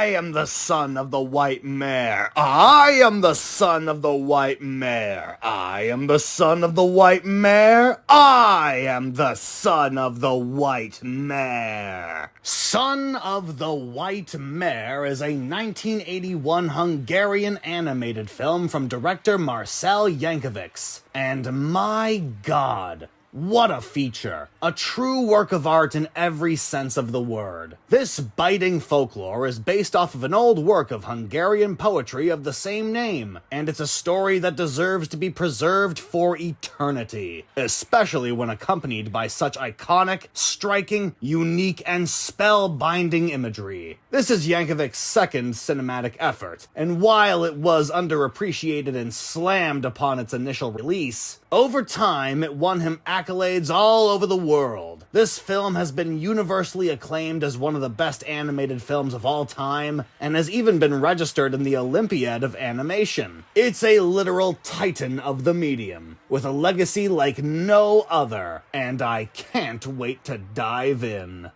I am the son of the white mare. I am the son of the white mare. I am the son of the white mare. I am the son of the white mare. Son of the White Mare is a 1981 Hungarian animated film from director Marcel Yankovic. And my God, what a feature. A true work of art in every sense of the word. This biting folklore is based off of an old work of Hungarian poetry of the same name, and it's a story that deserves to be preserved for eternity, especially when accompanied by such iconic, striking, unique, and spellbinding imagery. This is Yankovic's second cinematic effort, and while it was underappreciated and slammed upon its initial release, over time it won him accolades all over the world. This film has been universally acclaimed as one of the best animated films of all time, and has even been registered in the Olympiad of animation. It's a literal titan of the medium, with a legacy like no other, and I can't wait to dive in.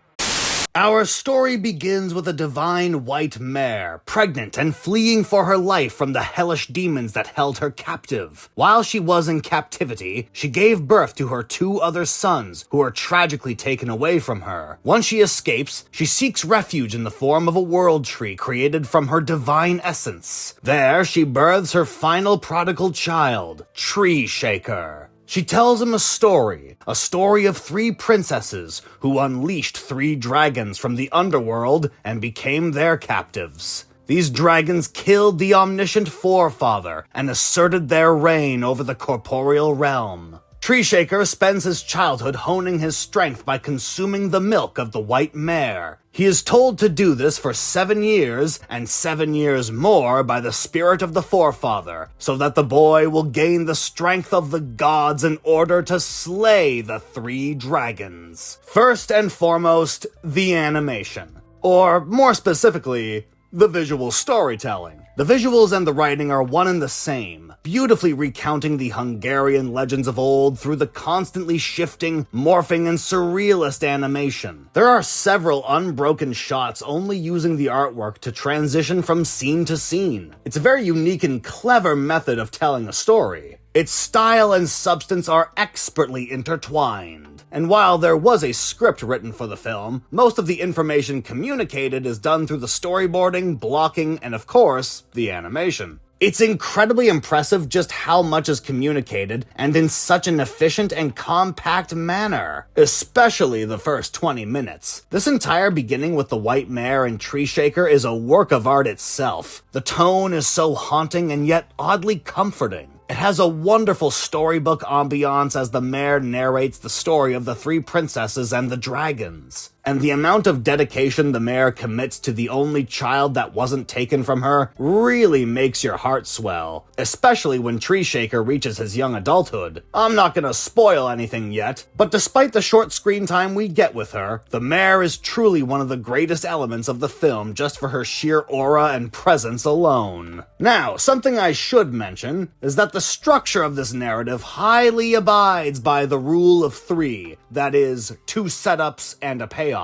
Our story begins with a divine white mare, pregnant and fleeing for her life from the hellish demons that held her captive. While she was in captivity, she gave birth to her two other sons, who are tragically taken away from her. Once she escapes, she seeks refuge in the form of a world tree created from her divine essence. There, she births her final prodigal child, Tree Shaker. She tells him a story of three princesses who unleashed three dragons from the underworld and became their captives. These dragons killed the omniscient forefather and asserted their reign over the corporeal realm. Tree Shaker spends his childhood honing his strength by consuming the milk of the white mare. He is told to do this for 7 years, and 7 years more by the spirit of the forefather, so that the boy will gain the strength of the gods in order to slay the three dragons. First and foremost, the animation. Or, more specifically, the visual storytelling. The visuals and the writing are one and the same, beautifully recounting the Hungarian legends of old through the constantly shifting, morphing, and surrealist animation. There are several unbroken shots only using the artwork to transition from scene to scene. It's a very unique and clever method of telling a story. Its style and substance are expertly intertwined. And while there was a script written for the film, most of the information communicated is done through the storyboarding, blocking, and of course, the animation. It's incredibly impressive just how much is communicated, and in such an efficient and compact manner. Especially the first 20 minutes. This entire beginning with the white mare and Tree Shaker is a work of art itself. The tone is so haunting and yet oddly comforting. It has a wonderful storybook ambiance as the mare narrates the story of the three princesses and the dragons. And the amount of dedication the mare commits to the only child that wasn't taken from her really makes your heart swell, especially when Tree Shaker reaches his young adulthood. I'm not gonna spoil anything yet, but despite the short screen time we get with her, the mare is truly one of the greatest elements of the film just for her sheer aura and presence alone. Now, something I should mention is that the structure of this narrative highly abides by the rule of three, that is, 2 setups and a payoff.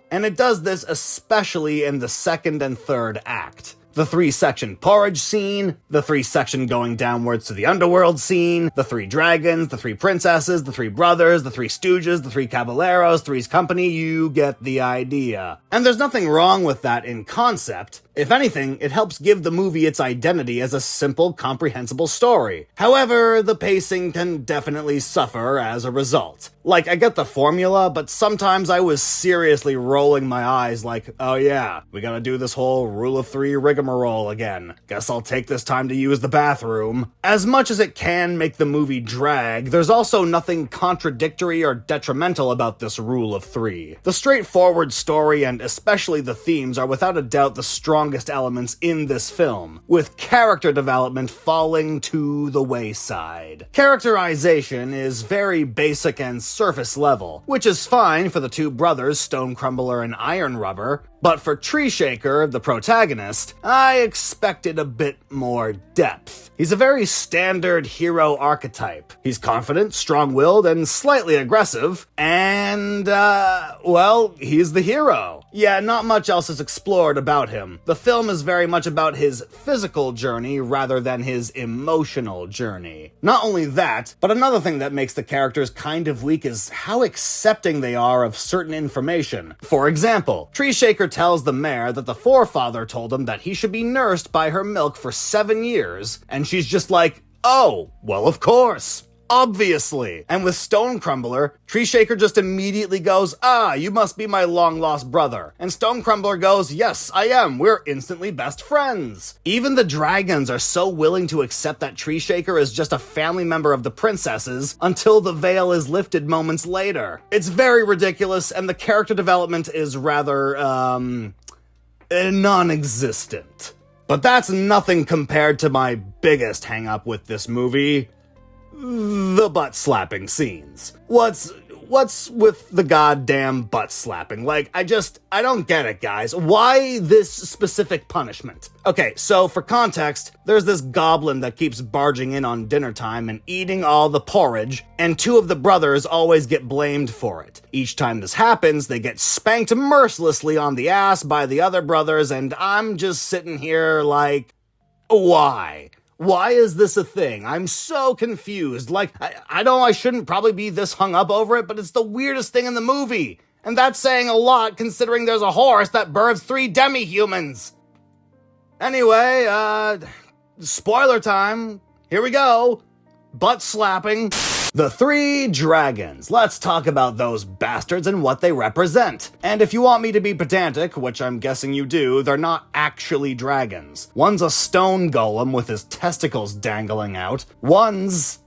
And it does this especially in the second and third act. The 3-section porridge scene, the 3-section going downwards to the underworld scene, the 3 dragons, the 3 princesses, the 3 brothers, the 3 stooges, the 3 caballeros, Three's Company, you get the idea. And there's nothing wrong with that in concept. If anything, it helps give the movie its identity as a simple, comprehensible story. However, the pacing can definitely suffer as a result. Like, I get the formula, but sometimes I was seriously rolling my eyes like, oh yeah, we gotta do this whole rule of 3 rigmarole again. Guess I'll take this time to use the bathroom. As much as it can make the movie drag, there's also nothing contradictory or detrimental about this rule of 3. The straightforward story and especially the themes are without a doubt the strongest elements in this film, with character development falling to the wayside. Characterization is very basic and surface level, which is fine for the 2 brothers, Stone Crumbler and Iron Rubber, but for Tree Shaker, the protagonist, I expected a bit more depth. He's a very standard hero archetype. He's confident, strong-willed, and slightly aggressive, and, well, he's the hero. Yeah, not much else is explored about him. The film is very much about his physical journey rather than his emotional journey. Not only that, but another thing that makes the characters kind of weak is how accepting they are of certain information. For example, Tree Shaker tells the Mare that the forefather told him that he should be nursed by her milk for 7 years, and she's just like, oh, well, of course. Obviously. And with Stone Crumbler, Tree Shaker just immediately goes, ah, you must be my long-lost brother. And Stone Crumbler goes, yes, I am. We're instantly best friends. Even the dragons are so willing to accept that Tree Shaker is just a family member of the princesses until the veil is lifted moments later. It's very ridiculous, and the character development is rather, non-existent. But that's nothing compared to my biggest hang-up with this movie. The butt-slapping scenes. What's with the goddamn butt-slapping? Like, I don't get it, guys. Why this specific punishment? Okay, so for context, there's this goblin that keeps barging in on dinner time and eating all the porridge, and 2 of the brothers always get blamed for it. Each time this happens, they get spanked mercilessly on the ass by the other brothers, and I'm just sitting here like, why? Why is this a thing? I'm so confused. Like, I know I shouldn't probably be this hung up over it, but it's the weirdest thing in the movie. And that's saying a lot considering there's a horse that births 3 demi-humans. Anyway, spoiler time. Here we go. Butt slapping. The 3 dragons. Let's talk about those bastards and what they represent. And if you want me to be pedantic, which I'm guessing you do, they're not actually dragons. One's a stone golem with his testicles dangling out. One's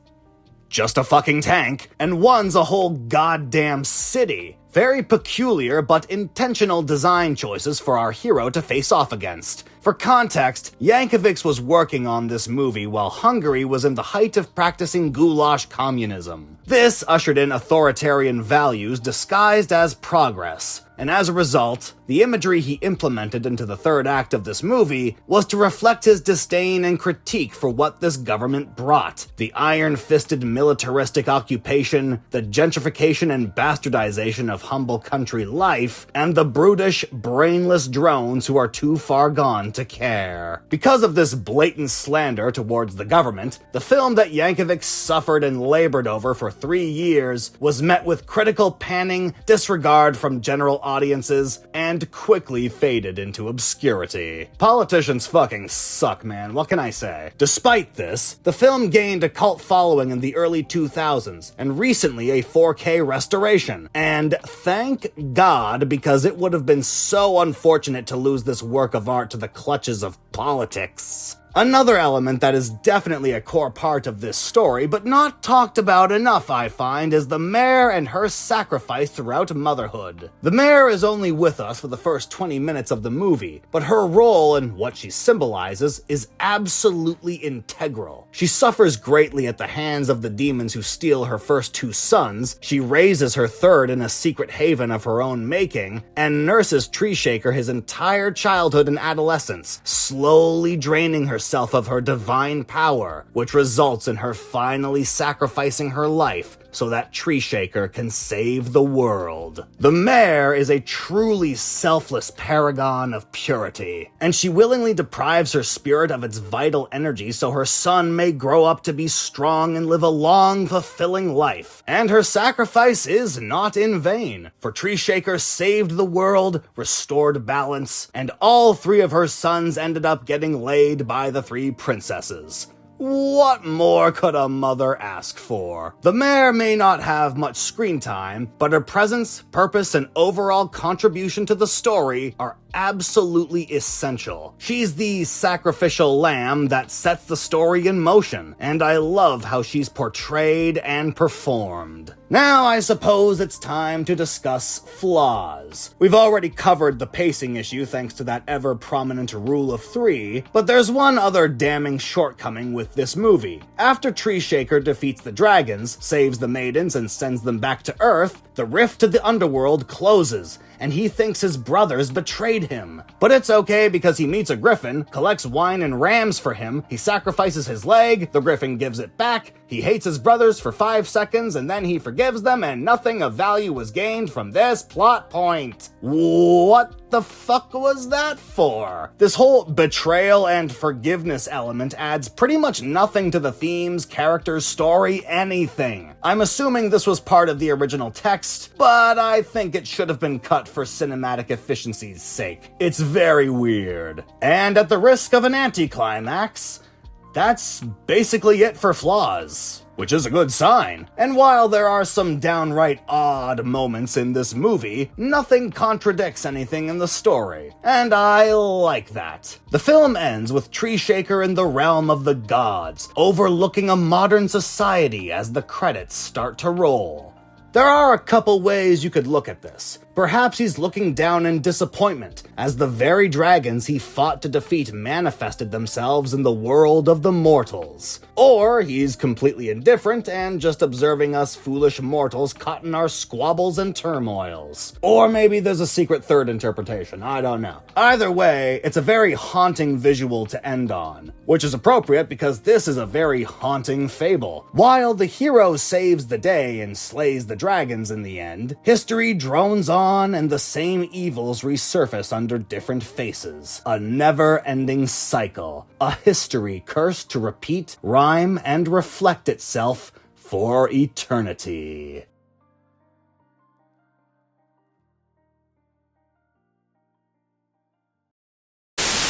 just a fucking tank. And one's a whole goddamn city. Very peculiar but intentional design choices for our hero to face off against. For context, Yankovic was working on this movie while Hungary was in the height of practicing goulash communism. This ushered in authoritarian values disguised as progress, and as a result, the imagery he implemented into the 3rd act of this movie was to reflect his disdain and critique for what this government brought. The iron-fisted militaristic occupation, the gentrification and bastardization of humble country life, and the brutish, brainless drones who are too far gone to care. Because of this blatant slander towards the government, the film that Yankovic suffered and labored over for 3 years was met with critical panning, disregard from general audiences, and quickly faded into obscurity. Politicians fucking suck, man. What can I say? Despite this, the film gained a cult following in the early 2000s, and recently a 4K restoration. And thank God, because it would have been so unfortunate to lose this work of art to the clutches of politics. Another element that is definitely a core part of this story, but not talked about enough, I find, is the Mare and her sacrifice throughout motherhood. The Mare is only with us for the first 20 minutes of the movie, but her role and what she symbolizes is absolutely integral. She suffers greatly at the hands of the demons who steal her first 2 sons, she raises her 3rd in a secret haven of her own making, and nurses Tree Shaker his entire childhood and adolescence, slowly draining herself of her divine power, which results in her finally sacrificing her life so that Tree Shaker can save the world. The Mare is a truly selfless paragon of purity, and she willingly deprives her spirit of its vital energy so her son may grow up to be strong and live a long, fulfilling life. And her sacrifice is not in vain, for Tree Shaker saved the world, restored balance, and all 3 of her sons ended up getting laid by the 3 princesses. What more could a mother ask for? The Mare may not have much screen time, but her presence, purpose, and overall contribution to the story are absolutely essential. She's the sacrificial lamb that sets the story in motion, and I love how she's portrayed and performed. Now I suppose it's time to discuss flaws. We've already covered the pacing issue thanks to that ever-prominent rule of 3, but there's one other damning shortcoming with this movie. After Tree Shaker defeats the dragons, saves the maidens, and sends them back to Earth, the rift to the underworld closes, and he thinks his brothers betrayed him. But it's okay because he meets a griffin, collects wine and rams for him, he sacrifices his leg, the griffin gives it back, he hates his brothers for 5 seconds, and then he forgives them, and nothing of value was gained from this plot point. What the fuck was that for? This whole betrayal and forgiveness element adds pretty much nothing to the themes, characters, story, anything. I'm assuming this was part of the original text, but I think it should have been cut for cinematic efficiency's sake. It's very weird. And at the risk of an anticlimax, that's basically it for flaws, which is a good sign. And while there are some downright odd moments in this movie, nothing contradicts anything in the story, and I like that. The film ends with Tree Shaker in the realm of the gods, overlooking a modern society as the credits start to roll. There are a couple ways you could look at this. Perhaps he's looking down in disappointment, as the very dragons he fought to defeat manifested themselves in the world of the mortals. Or he's completely indifferent and just observing us foolish mortals caught in our squabbles and turmoils. Or maybe there's a secret third interpretation, I don't know. Either way, it's a very haunting visual to end on, which is appropriate because this is a very haunting fable. While the hero saves the day and slays the dragons in the end, history drones on and the same evils resurface under different faces. A never-ending cycle. A history cursed to repeat, rhyme, and reflect itself for eternity.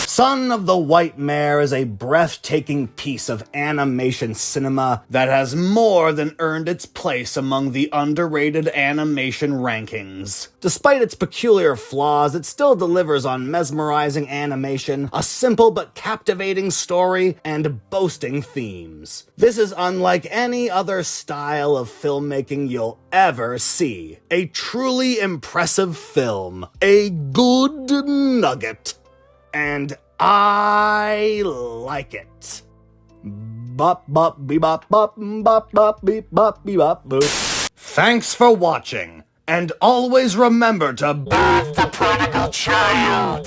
Son of the White Mare is a breathtaking piece of animation cinema that has more than earned its place among the underrated animation rankings. Despite its peculiar flaws, it still delivers on mesmerizing animation, a simple but captivating story, and boasting themes. This is unlike any other style of filmmaking you'll ever see. A truly impressive film. A good nugget. And I like it. Bop bop beep bop bop bop bop beep bop beep bop boop. Thanks for watching, and always remember to birth the prodigal child.